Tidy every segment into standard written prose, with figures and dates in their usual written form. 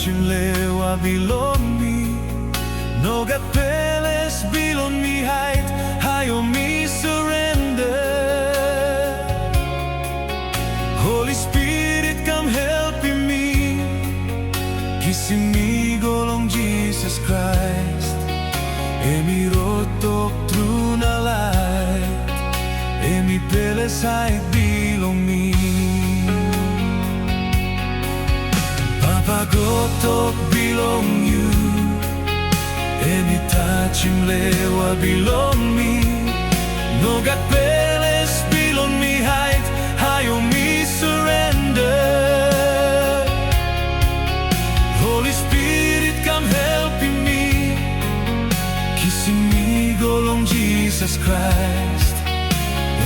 Chimlewa bilong mi Nogat peles bilong mi height Hayo mi surrender Holy Spirit come helping me Kissing me golong Jesus Christ Emi rotok through na light Emi peles height bilong mi God Tok Bilong Yu Anytime Chimlewa bilong mi Nogat peles bilong mi height Hayo mi surrender Holy Spirit come helping me Kissing me golong Jesus Christ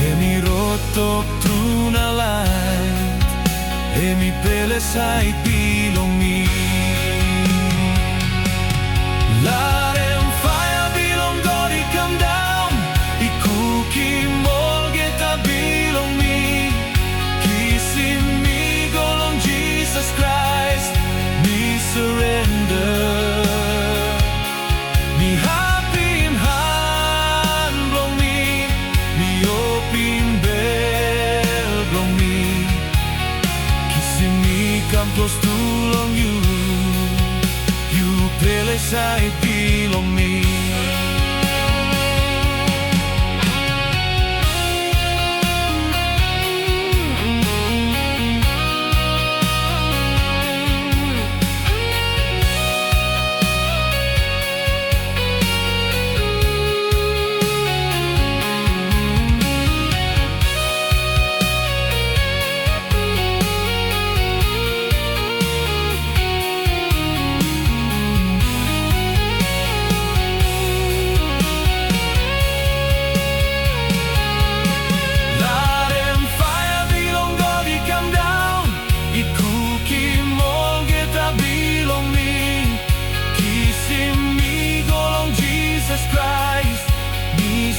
Emi rotok through na light Emi peles height bilong mi Let him fire bilong God, he come down I cookie molgeta bilong mi Kissing me golong Jesus Christ Me surrender Me happy in hand blong mi Me open bell blong mi Kissing me come close to long you You peles height bilong mi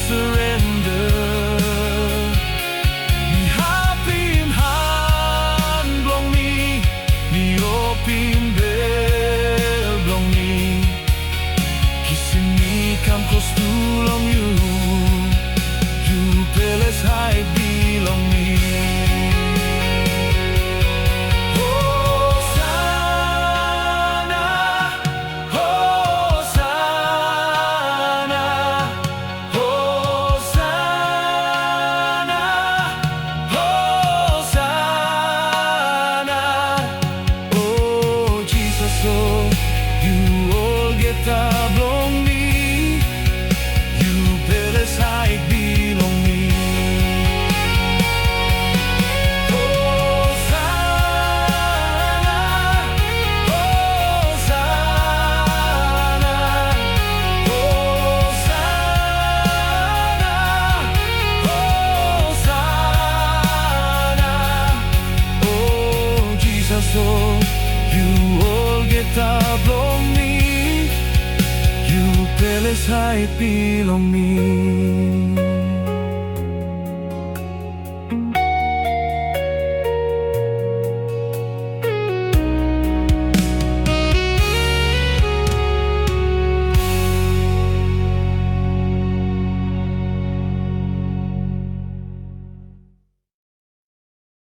Surrender Me happy in hand blong mi Me open bell blong mi Kissing me come close to long you You peles height bilong mi Bilong mi You peles height bilong mi Hosanna Hosanna Hosanna Hosanna Oh Jesus oh You all get bilong mi You peles height bilong mi